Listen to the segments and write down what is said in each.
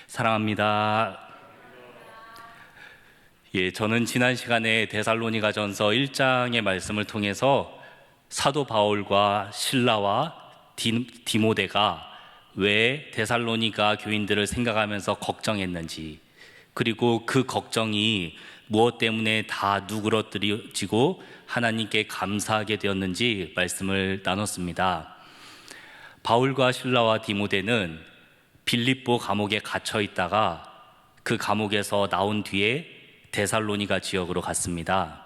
사랑합니다. 저는 지난 시간에 데살로니가전서 1장의 말씀을 통해서 사도 바울과 실라와 디모데가 왜 데살로니가 교인들을 생각하면서 걱정했는지, 그리고 그 걱정이 무엇 때문에 다 누그러뜨려지고 하나님께 감사하게 되었는지 말씀을 나눴습니다. 바울과 실라와 디모데는 빌립보 감옥에 갇혀 있다가 그 감옥에서 나온 뒤에 데살로니가 지역으로 갔습니다.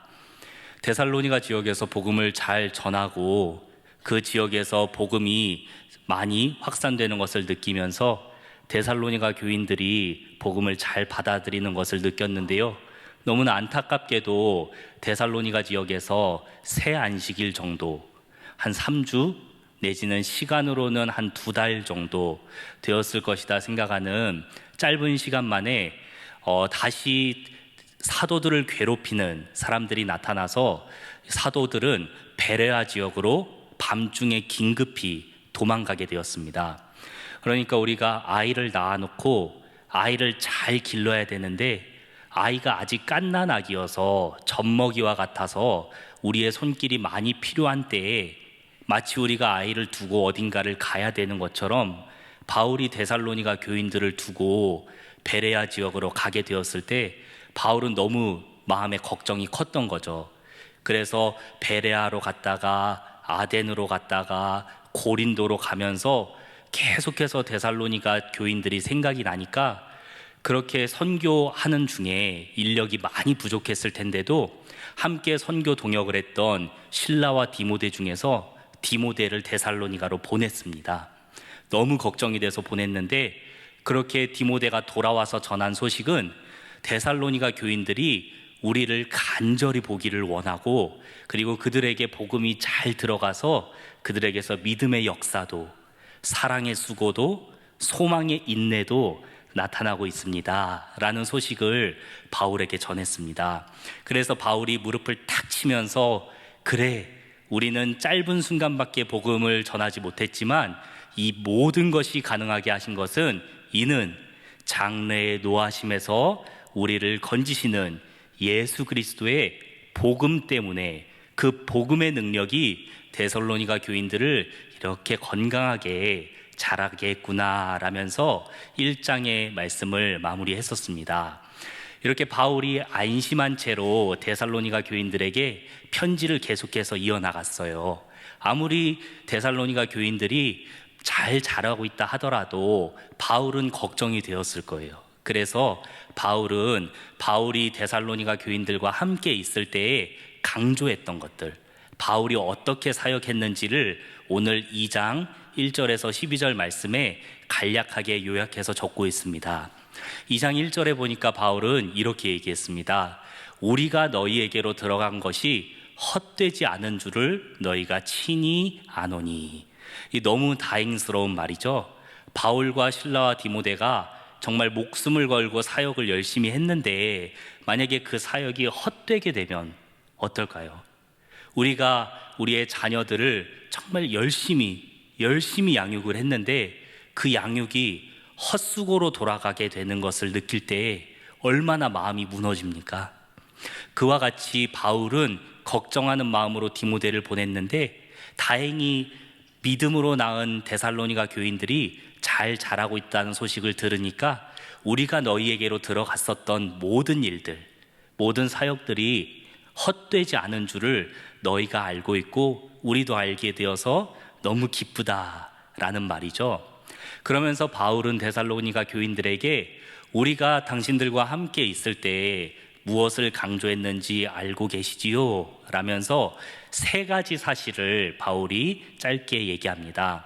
데살로니가 지역에서 복음을 잘 전하고 그 지역에서 복음이 많이 확산되는 것을 느끼면서 데살로니가 교인들이 복음을 잘 받아들이는 것을 느꼈는데요, 너무나 안타깝게도 데살로니가 지역에서 새 안식일 정도, 한 3주 내지는 시간으로는 한 2달 정도 되었을 것이다 생각하는 짧은 시간 만에 다시 사도들을 괴롭히는 사람들이 나타나서 사도들은 베레아 지역으로 밤중에 긴급히 도망가게 되었습니다. 그러니까 우리가 아이를 낳아놓고 아이를 잘 길러야 되는데 아이가 아직 갓난아기여서 젖먹이와 같아서 우리의 손길이 많이 필요한 때에 마치 우리가 아이를 두고 어딘가를 가야 되는 것처럼 바울이 데살로니가 교인들을 두고 베레아 지역으로 가게 되었을 때 바울은 너무 마음의 걱정이 컸던 거죠. 그래서 베레아로 갔다가 아덴으로 갔다가 고린도로 가면서 계속해서 데살로니가 교인들이 생각이 나니까 그렇게 선교하는 중에 인력이 많이 부족했을 텐데도 함께 선교 동역을 했던 실라와 디모데 중에서 디모데를 데살로니가로 보냈습니다. 너무 걱정이 돼서 보냈는데 그렇게 디모데가 돌아와서 전한 소식은 데살로니가 교인들이 우리를 간절히 보기를 원하고, 그리고 그들에게 복음이 잘 들어가서 그들에게서 믿음의 역사도, 사랑의 수고도, 소망의 인내도 나타나고 있습니다 라는 소식을 바울에게 전했습니다. 그래서 바울이 무릎을 탁 치면서, 그래, 우리는 짧은 순간밖에 복음을 전하지 못했지만 이 모든 것이 가능하게 하신 것은 이는 장래의 노하심에서 우리를 건지시는 예수 그리스도의 복음 때문에, 그 복음의 능력이 데살로니가 교인들을 이렇게 건강하게 자라게 했구나 라면서 1장의 말씀을 마무리했었습니다. 이렇게 바울이 안심한 채로 데살로니가 교인들에게 편지를 계속해서 이어나갔어요. 아무리 데살로니가 교인들이 잘 자라고 있다 하더라도 바울은 걱정이 되었을 거예요. 그래서 바울이 데살로니가 교인들과 함께 있을 때에 강조했던 것들, 바울이 어떻게 사역했는지를 오늘 2장 1절에서 12절 말씀에 간략하게 요약해서 적고 있습니다. 2장 1절에 보니까 바울은 이렇게 얘기했습니다. 우리가 너희에게로 들어간 것이 헛되지 않은 줄을 너희가 친히 아노니. 이 너무 다행스러운 말이죠. 바울과 실라와 디모데가 정말 목숨을 걸고 사역을 열심히 했는데 만약에 그 사역이 헛되게 되면 어떨까요? 우리가 우리의 자녀들을 정말 열심히 양육을 했는데 그 양육이 헛수고로 돌아가게 되는 것을 느낄 때에 얼마나 마음이 무너집니까? 그와 같이 바울은 걱정하는 마음으로 디모데를 보냈는데 다행히 믿음으로 낳은 데살로니가 교인들이 잘 자라고 있다는 소식을 들으니까 우리가 너희에게로 들어갔었던 모든 일들, 모든 사역들이 헛되지 않은 줄을 너희가 알고 있고 우리도 알게 되어서 너무 기쁘다라는 말이죠. 그러면서 바울은 데살로니가 교인들에게 우리가 당신들과 함께 있을 때 무엇을 강조했는지 알고 계시지요? 라면서 3가지 사실을 바울이 짧게 얘기합니다.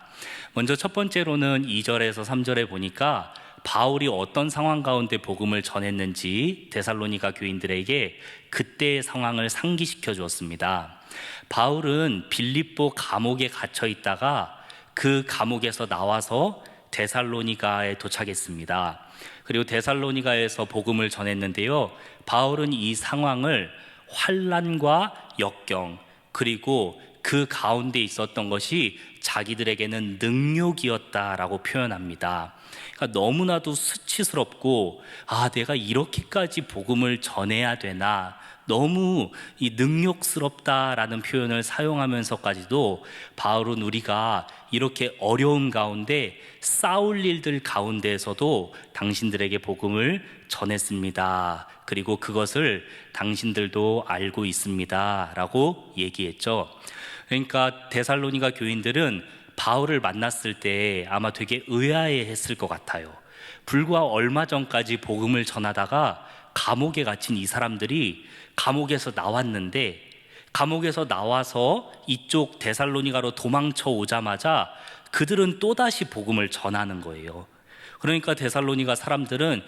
먼저 첫 번째로는 2절에서 3절에 보니까 바울이 어떤 상황 가운데 복음을 전했는지 데살로니가 교인들에게 그때의 상황을 상기시켜 주었습니다. 바울은 빌립보 감옥에 갇혀 있다가 그 감옥에서 나와서 데살로니가에 도착했습니다. 그리고 데살로니가에서 복음을 전했는데요, 바울은 이 상황을 환난과 역경, 그리고 그 가운데 있었던 것이 자기들에게는 능욕이었다라고 표현합니다. 그러니까 너무나도 수치스럽고, 내가 이렇게까지 복음을 전해야 되나, 너무 이 능욕스럽다라는 표현을 사용하면서까지도 바울은 우리가 이렇게 어려움 가운데 싸울 일들 가운데에서도 당신들에게 복음을 전했습니다. 그리고 그것을 당신들도 알고 있습니다 라고 얘기했죠. 그러니까 데살로니가 교인들은 바울을 만났을 때 아마 되게 의아해했을 것 같아요. 불과 얼마 전까지 복음을 전하다가 감옥에 갇힌 이 사람들이 감옥에서 나왔는데, 감옥에서 나와서 이쪽 데살로니가로 도망쳐 오자마자 그들은 또다시 복음을 전하는 거예요. 그러니까 데살로니가 사람들은,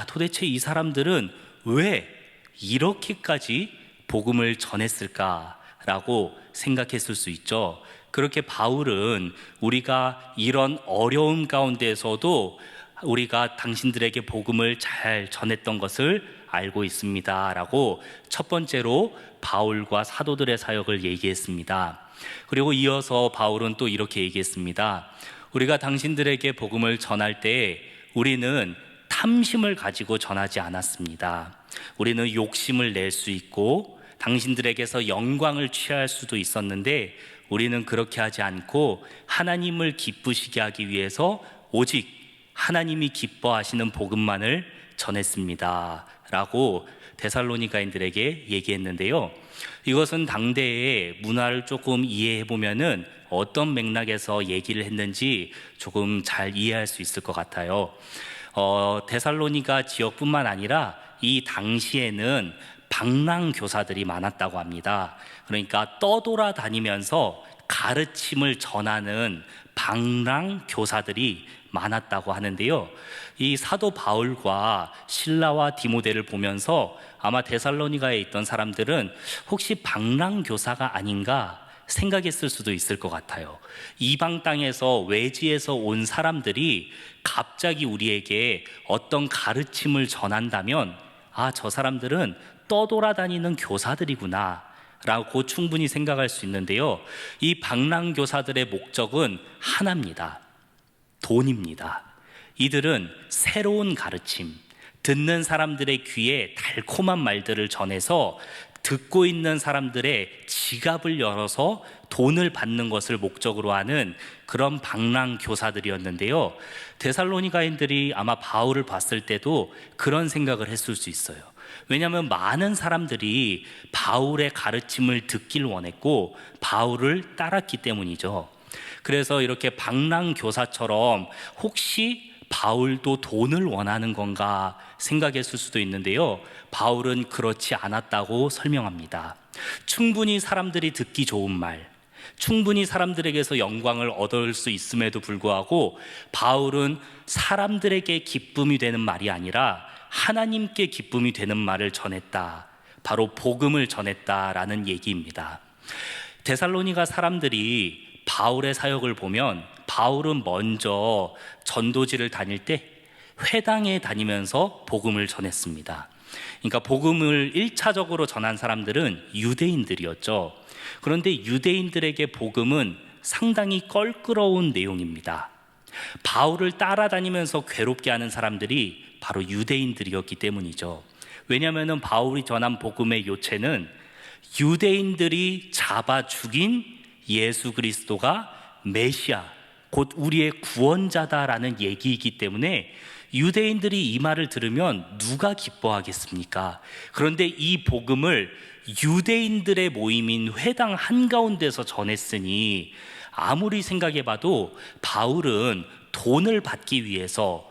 도대체 이 사람들은 왜 이렇게까지 복음을 전했을까라고 생각했을 수 있죠. 그렇게 바울은 우리가 이런 어려움 가운데에서도 우리가 당신들에게 복음을 잘 전했던 것을 알고 있습니다 라고 첫 번째로 바울과 사도들의 사역을 얘기했습니다. 그리고 이어서 바울은 또 이렇게 얘기했습니다. 우리가 당신들에게 복음을 전할 때 우리는 탐심을 가지고 전하지 않았습니다. 우리는 욕심을 낼 수 있고 당신들에게서 영광을 취할 수도 있었는데, 우리는 그렇게 하지 않고 하나님을 기쁘시게 하기 위해서 오직 하나님이 기뻐하시는 복음만을 전했습니다 라고 데살로니가인들에게 얘기했는데요, 이것은 당대의 문화를 조금 이해해 보면은 어떤 맥락에서 얘기를 했는지 조금 잘 이해할 수 있을 것 같아요. 데살로니가 지역뿐만 아니라 이 당시에는 방랑 교사들이 많았다고 합니다. 그러니까 떠돌아다니면서 가르침을 전하는 방랑 교사들이 많았다고 하는데요, 이 사도 바울과 실라와 디모데를 보면서 아마 데살로니가에 있던 사람들은 혹시 방랑 교사가 아닌가 생각했을 수도 있을 것 같아요. 이방 땅에서 외지에서 온 사람들이 갑자기 우리에게 어떤 가르침을 전한다면, 저 사람들은 떠돌아다니는 교사들이구나 라고 충분히 생각할 수 있는데요, 이 방랑 교사들의 목적은 하나입니다. 돈입니다. 이들은 새로운 가르침, 듣는 사람들의 귀에 달콤한 말들을 전해서 듣고 있는 사람들의 지갑을 열어서 돈을 받는 것을 목적으로 하는 그런 방랑 교사들이었는데요, 데살로니가인들이 아마 바울을 봤을 때도 그런 생각을 했을 수 있어요. 왜냐하면 많은 사람들이 바울의 가르침을 듣길 원했고 바울을 따랐기 때문이죠. 그래서 이렇게 방랑 교사처럼 혹시 바울도 돈을 원하는 건가 생각했을 수도 있는데요, 바울은 그렇지 않았다고 설명합니다. 충분히 사람들이 듣기 좋은 말, 충분히 사람들에게서 영광을 얻을 수 있음에도 불구하고 바울은 사람들에게 기쁨이 되는 말이 아니라 하나님께 기쁨이 되는 말을 전했다, 바로 복음을 전했다라는 얘기입니다. 데살로니가 사람들이 바울의 사역을 보면 바울은 먼저 전도지를 다닐 때 회당에 다니면서 복음을 전했습니다. 그러니까 복음을 1차적으로 전한 사람들은 유대인들이었죠. 그런데 유대인들에게 복음은 상당히 껄끄러운 내용입니다. 바울을 따라다니면서 괴롭게 하는 사람들이 바로 유대인들이었기 때문이죠. 왜냐하면 바울이 전한 복음의 요체는 유대인들이 잡아 죽인 예수 그리스도가 메시아, 곧 우리의 구원자다라는 얘기이기 때문에 유대인들이 이 말을 들으면 누가 기뻐하겠습니까? 그런데 이 복음을 유대인들의 모임인 회당 한가운데서 전했으니 아무리 생각해봐도 바울은 돈을 받기 위해서,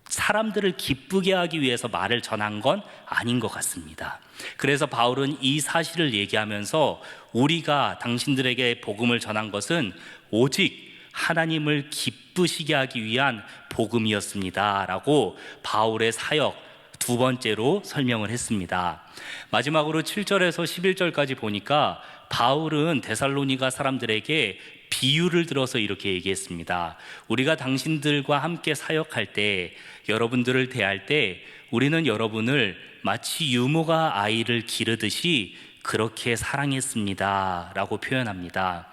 사람들을 기쁘게 하기 위해서 말을 전한 건 아닌 것 같습니다. 그래서 바울은 이 사실을 얘기하면서 우리가 당신들에게 복음을 전한 것은 오직 하나님을 기쁘시게 하기 위한 복음이었습니다 라고 바울의 사역 두 번째로 설명을 했습니다. 마지막으로 7절에서 11절까지 보니까 바울은 데살로니가 사람들에게 비유를 들어서 이렇게 얘기했습니다. 우리가 당신들과 함께 사역할 때, 여러분들을 대할 때 우리는 여러분을 마치 유모가 아이를 기르듯이 그렇게 사랑했습니다 라고 표현합니다.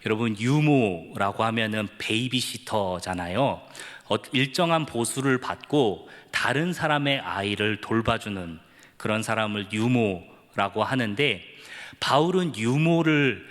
여러분, 유모라고 하면은 베이비시터잖아요. 일정한 보수를 받고 다른 사람의 아이를 돌봐주는 그런 사람을 유모라고 하는데, 바울은 유모를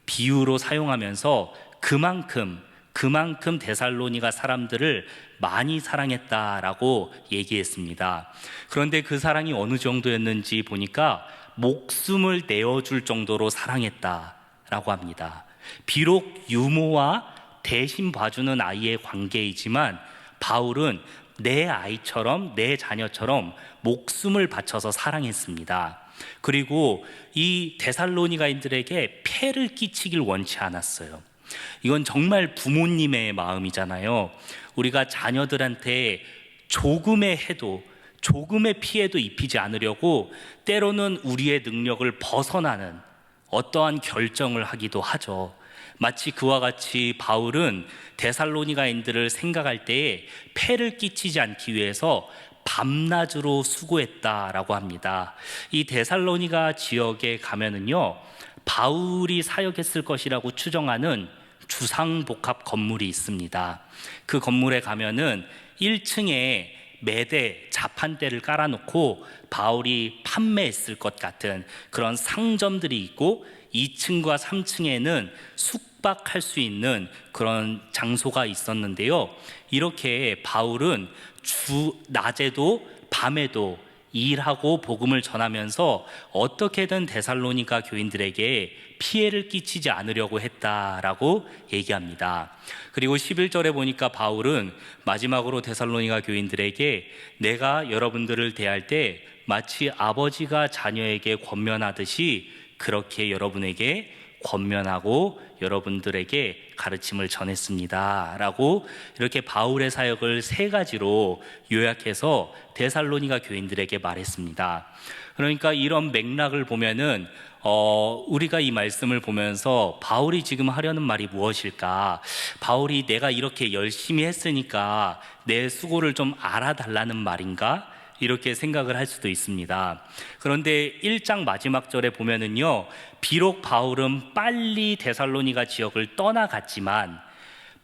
비유로 사용하면서 그만큼 데살로니가 사람들을 많이 사랑했다라고 얘기했습니다. 그런데 그 사랑이 어느 정도였는지 보니까 목숨을 내어줄 정도로 사랑했다라고 합니다. 비록 유모와 대신 봐주는 아이의 관계이지만 바울은 내 아이처럼, 내 자녀처럼 목숨을 바쳐서 사랑했습니다. 그리고 이 데살로니가인들에게 폐를 끼치길 원치 않았어요. 이건 정말 부모님의 마음이잖아요. 우리가 자녀들한테 조금의 해도, 조금의 피해도 입히지 않으려고 때로는 우리의 능력을 벗어나는 어떠한 결정을 하기도 하죠. 마치 그와 같이 바울은 데살로니가인들을 생각할 때에 폐를 끼치지 않기 위해서 밤낮으로 수고했다라고 합니다. 이 데살로니가 지역에 가면은요, 바울이 사역했을 것이라고 추정하는 주상복합 건물이 있습니다. 그 건물에 가면은 1층에 매대, 자판대를 깔아놓고 바울이 판매했을 것 같은 그런 상점들이 있고, 2층과 3층에는 숙박할 수 있는 그런 장소가 있었는데요. 이렇게 바울은 낮에도 밤에도 일하고 복음을 전하면서 어떻게든 데살로니가 교인들에게 피해를 끼치지 않으려고 했다라고 얘기합니다. 그리고 11절에 보니까 바울은 마지막으로 데살로니가 교인들에게 내가 여러분들을 대할 때 마치 아버지가 자녀에게 권면하듯이 그렇게 여러분에게 권면하고 여러분들에게 가르침을 전했습니다 라고, 이렇게 바울의 사역을 3가지로 요약해서 데살로니가 교인들에게 말했습니다. 그러니까 이런 맥락을 보면은 우리가 이 말씀을 보면서 바울이 지금 하려는 말이 무엇일까? 바울이 내가 이렇게 열심히 했으니까 내 수고를 좀 알아달라는 말인가? 이렇게 생각을 할 수도 있습니다. 그런데 1장 마지막 절에 보면은요, 비록 바울은 빨리 데살로니가 지역을 떠나갔지만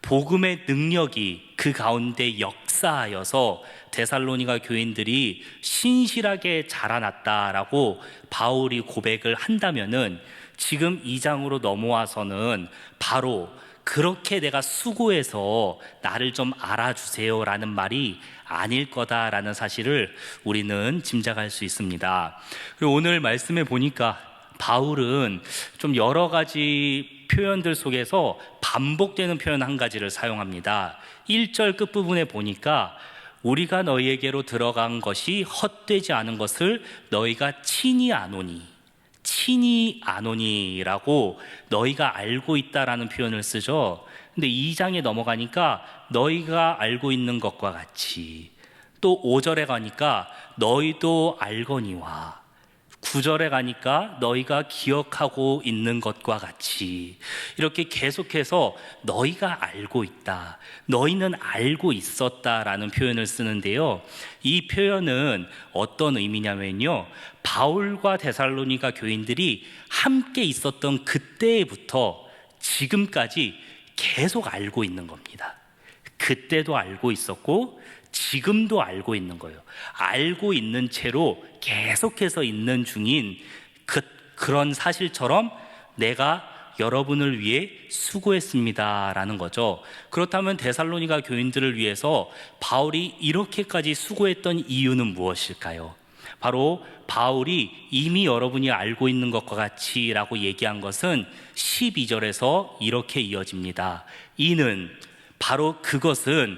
복음의 능력이 그 가운데 역사하여서 데살로니가 교인들이 신실하게 자라났다라고 바울이 고백을 한다면은, 지금 2장으로 넘어와서는 바로 그렇게 내가 수고해서 나를 좀 알아주세요 라는 말이 아닐 거다라는 사실을 우리는 짐작할 수 있습니다. 그리고 오늘 말씀에 보니까 바울은 좀 여러 가지 표현들 속에서 반복되는 표현 한 가지를 사용합니다. 1절 끝부분에 보니까 우리가 너희에게로 들어간 것이 헛되지 않은 것을 너희가 친히 아노니라고 너희가 알고 있다라는 표현을 쓰죠. 근데 2장에 넘어가니까 너희가 알고 있는 것과 같이, 또 5절에 가니까 너희도 알거니와, 9절에 가니까 너희가 기억하고 있는 것과 같이, 이렇게 계속해서 너희가 알고 있다, 너희는 알고 있었다라는 표현을 쓰는데요. 이 표현은 어떤 의미냐면요, 바울과 데살로니가 교인들이 함께 있었던 그때부터 지금까지 계속 알고 있는 겁니다. 그때도 알고 있었고 지금도 알고 있는 거예요. 알고 있는 채로 계속해서 있는 중인 그런 사실처럼 내가 여러분을 위해 수고했습니다라는 거죠. 그렇다면 데살로니가 교인들을 위해서 바울이 이렇게까지 수고했던 이유는 무엇일까요? 바로 바울이 이미 여러분이 알고 있는 것과 같이 라고 얘기한 것은 12절에서 이렇게 이어집니다. 이는 바로 그것은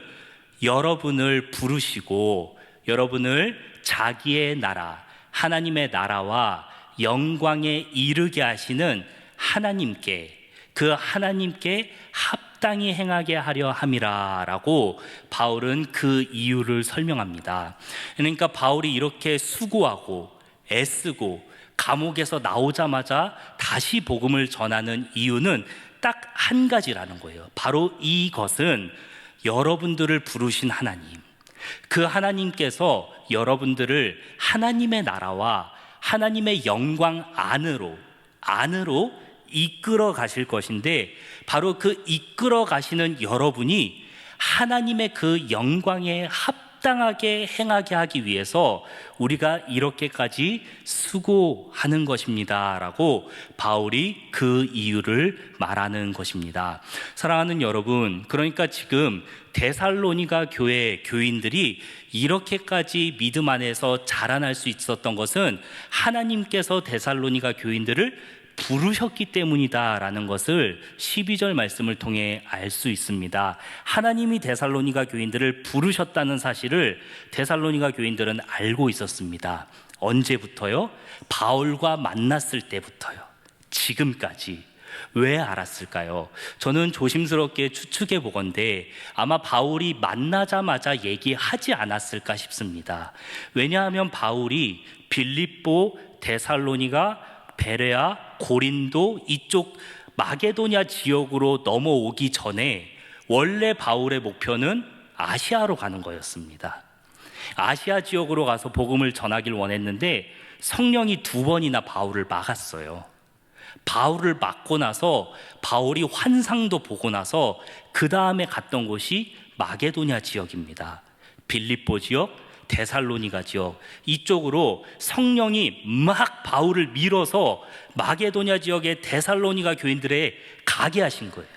여러분을 부르시고 여러분을 자기의 나라, 하나님의 나라와 영광에 이르게 하시는 하나님께, 그 하나님께 합당히 행하게 하려 함이라 라고 바울은 그 이유를 설명합니다. 그러니까 바울이 이렇게 수고하고 애쓰고 감옥에서 나오자마자 다시 복음을 전하는 이유는 딱 한 가지라는 거예요. 바로 이것은 여러분들을 부르신 하나님, 그 하나님께서 여러분들을 하나님의 나라와 하나님의 영광 안으로 이끌어 가실 것인데, 바로 그 이끌어 가시는 여러분이 하나님의 그 영광에 합당하게 행하게 하기 위해서 우리가 이렇게까지 수고하는 것입니다 라고 바울이 그 이유를 말하는 것입니다. 사랑하는 여러분, 그러니까 지금 데살로니가 교회 교인들이 이렇게까지 믿음 안에서 자라날 수 있었던 것은 하나님께서 데살로니가 교인들을 부르셨기 때문이다라는 것을 12절 말씀을 통해 알 수 있습니다. 하나님이 데살로니가 교인들을 부르셨다는 사실을 데살로니가 교인들은 알고 있었습니다. 언제부터요? 바울과 만났을 때부터요. 지금까지. 왜 알았을까요? 저는 조심스럽게 추측해 보건대 아마 바울이 만나자마자 얘기하지 않았을까 싶습니다. 왜냐하면 바울이 빌립보, 데살로니가, 베레아, 고린도 이쪽 마게도냐 지역으로 넘어오기 전에 원래 바울의 목표는 아시아로 가는 거였습니다. 아시아 지역으로 가서 복음을 전하길 원했는데 성령이 2번이나 바울을 막았어요. 바울을 막고 나서 바울이 환상도 보고 나서 그 다음에 갔던 곳이 마게도냐 지역입니다. 빌립보 지역, 데살로니가 지역, 이쪽으로 성령이 막 바울을 밀어서 마게도냐 지역의 데살로니가 교인들에 가게 하신 거예요.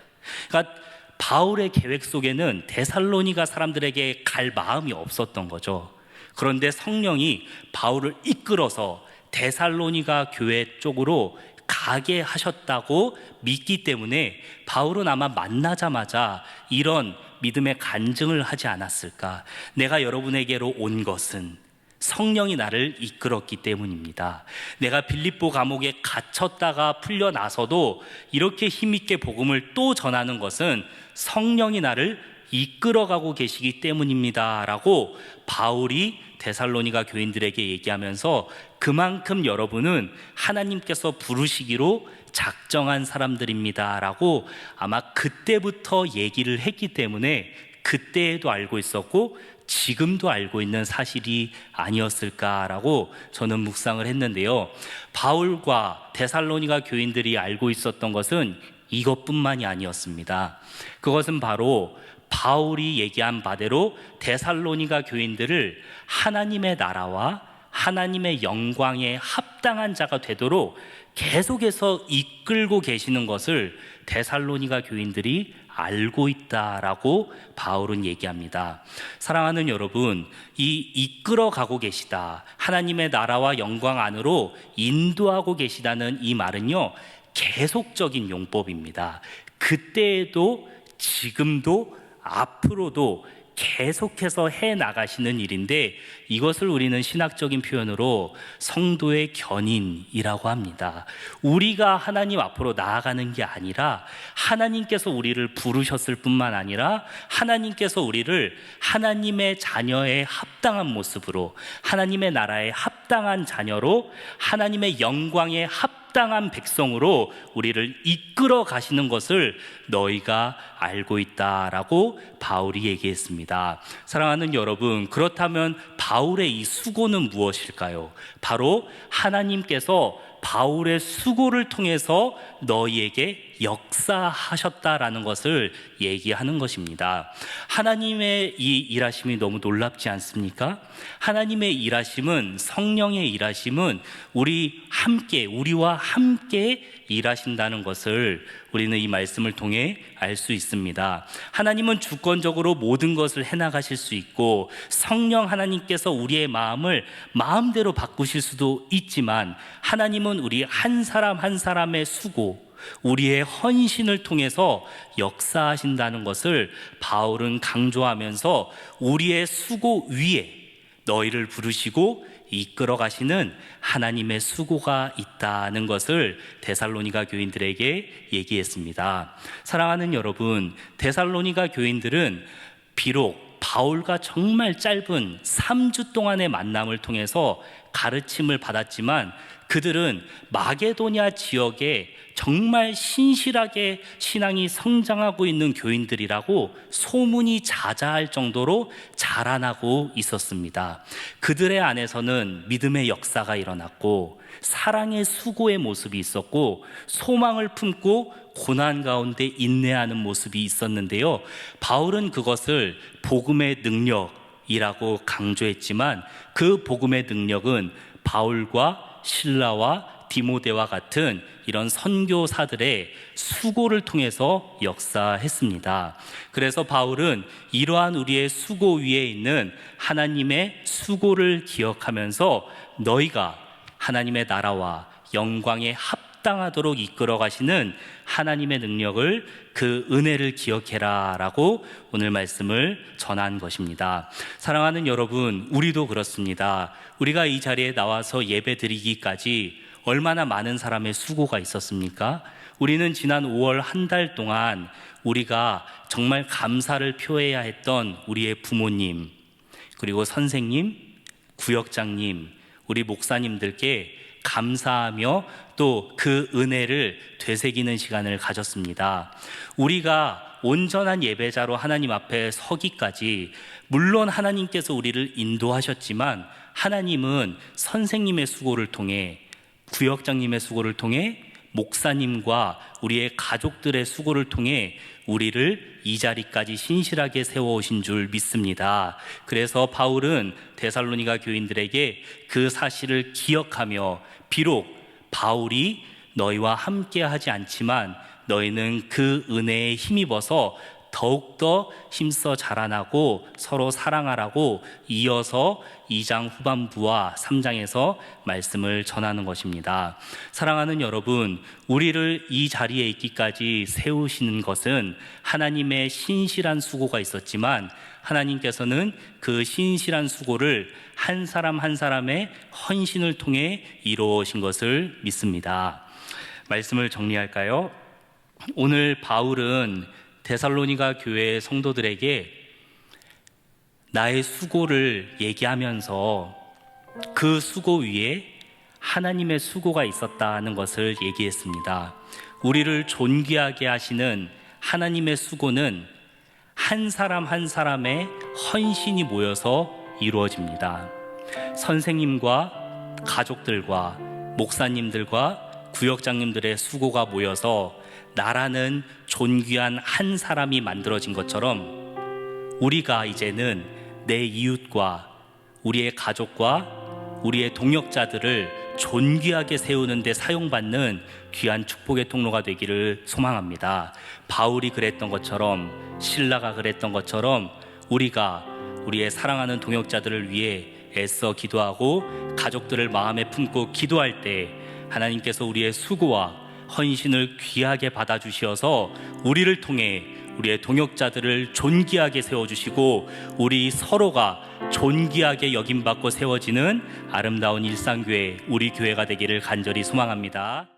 그러니까 바울의 계획 속에는 데살로니가 사람들에게 갈 마음이 없었던 거죠. 그런데 성령이 바울을 이끌어서 데살로니가 교회 쪽으로 가게 하셨다고 믿기 때문에 바울은 아마 만나자마자 이런 믿음의 간증을 하지 않았을까. 내가 여러분에게로 온 것은 성령이 나를 이끌었기 때문입니다. 내가 빌립보 감옥에 갇혔다가 풀려나서도 이렇게 힘있게 복음을 또 전하는 것은 성령이 나를 이끌어가고 계시기 때문입니다 라고 바울이 데살로니가 교인들에게 얘기하면서 그만큼 여러분은 하나님께서 부르시기로 작정한 사람들입니다 라고 아마 그때부터 얘기를 했기 때문에 그때에도 알고 있었고 지금도 알고 있는 사실이 아니었을까라고 저는 묵상을 했는데요. 바울과 데살로니가 교인들이 알고 있었던 것은 이것뿐만이 아니었습니다. 그것은 바로 바울이 얘기한 바대로 데살로니가 교인들을 하나님의 나라와 하나님의 영광에 합당한 자가 되도록 계속해서 이끌고 계시는 것을 데살로니가 교인들이 알고 있다라고 바울은 얘기합니다. 사랑하는 여러분, 이 이끌어가고 계시다, 하나님의 나라와 영광 안으로 인도하고 계시다는 이 말은요, 계속적인 용법입니다. 그때에도 지금도 앞으로도 계속해서 해나가시는 일인데 이것을 우리는 신학적인 표현으로 성도의 견인이라고 합니다. 우리가 하나님 앞으로 나아가는 게 아니라 하나님께서 우리를 부르셨을 뿐만 아니라 하나님께서 우리를 하나님의 자녀의 합당한 모습으로, 하나님의 나라의 합당한 자녀로, 하나님의 영광의 합당한 백성으로 우리를 이끌어 가시는 것을 너희가 알고 있다라고 바울이 얘기했습니다. 사랑하는 여러분, 그렇다면 바울의 이 수고는 무엇일까요? 바로 하나님께서 바울의 수고를 통해서 너희에게 역사하셨다라는 것을 얘기하는 것입니다. 하나님의 이 일하심이 너무 놀랍지 않습니까? 하나님의 일하심은, 성령의 일하심은 우리와 함께 일하신다는 것을 우리는 이 말씀을 통해 알 수 있습니다. 하나님은 주권적으로 모든 것을 해나가실 수 있고 성령 하나님께서 우리의 마음을 마음대로 바꾸실 수도 있지만 하나님은 우리 한 사람 한 사람의 수고, 우리의 헌신을 통해서 역사하신다는 것을 바울은 강조하면서 우리의 수고 위에 너희를 부르시고 이끌어 가시는 하나님의 수고가 있다는 것을 데살로니가 교인들에게 얘기했습니다. 사랑하는 여러분, 데살로니가 교인들은 비록 바울과 정말 짧은 3주 동안의 만남을 통해서 가르침을 받았지만 그들은 마게도냐 지역에 정말 신실하게 신앙이 성장하고 있는 교인들이라고 소문이 자자할 정도로 자라나고 있었습니다. 그들의 안에서는 믿음의 역사가 일어났고 사랑의 수고의 모습이 있었고 소망을 품고 고난 가운데 인내하는 모습이 있었는데요, 바울은 그것을 복음의 능력이라고 강조했지만 그 복음의 능력은 바울과 실라와 디모데와 같은 이런 선교사들의 수고를 통해서 역사했습니다. 그래서 바울은 이러한 우리의 수고 위에 있는 하나님의 수고를 기억하면서 너희가 하나님의 나라와 영광에 합당하도록 이끌어 가시는 하나님의 능력을, 그 은혜를 기억해라 라고 오늘 말씀을 전한 것입니다. 사랑하는 여러분, 우리도 그렇습니다. 우리가 이 자리에 나와서 예배 드리기까지 얼마나 많은 사람의 수고가 있었습니까? 우리는 지난 5월 한 달 동안 우리가 정말 감사를 표해야 했던 우리의 부모님, 그리고 선생님, 구역장님, 우리 목사님들께 감사하며 또 그 은혜를 되새기는 시간을 가졌습니다. 우리가 온전한 예배자로 하나님 앞에 서기까지 물론 하나님께서 우리를 인도하셨지만 하나님은 선생님의 수고를 통해, 구역장님의 수고를 통해, 목사님과 우리의 가족들의 수고를 통해 우리를 이 자리까지 신실하게 세워오신 줄 믿습니다. 그래서 바울은 데살로니가 교인들에게 그 사실을 기억하며, 비록 바울이 너희와 함께 하지 않지만 너희는 그 은혜에 힘입어서 더욱더 힘써 자라나고 서로 사랑하라고 이어서 2장 후반부와 3장에서 말씀을 전하는 것입니다. 사랑하는 여러분, 우리를 이 자리에 있기까지 세우시는 것은 하나님의 신실한 수고가 있었지만 하나님께서는 그 신실한 수고를 한 사람 한 사람의 헌신을 통해 이루어오신 것을 믿습니다. 말씀을 정리할까요? 오늘 바울은 데살로니가 교회의 성도들에게 나의 수고를 얘기하면서 그 수고 위에 하나님의 수고가 있었다는 것을 얘기했습니다. 우리를 존귀하게 하시는 하나님의 수고는 한 사람 한 사람의 헌신이 모여서 이루어집니다. 선생님과 가족들과 목사님들과 구역장님들의 수고가 모여서 나라는 존귀한 한 사람이 만들어진 것처럼 우리가 이제는 내 이웃과 우리의 가족과 우리의 동역자들을 존귀하게 세우는 데 사용받는 귀한 축복의 통로가 되기를 소망합니다. 바울이 그랬던 것처럼, 실라가 그랬던 것처럼 우리가 우리의 사랑하는 동역자들을 위해 애써 기도하고 가족들을 마음에 품고 기도할 때 하나님께서 우리의 수고와 헌신을 귀하게 받아주시어서 우리를 통해 우리의 동역자들을 존귀하게 세워주시고 우리 서로가 존귀하게 여김받고 세워지는 아름다운 일상교회, 우리 교회가 되기를 간절히 소망합니다.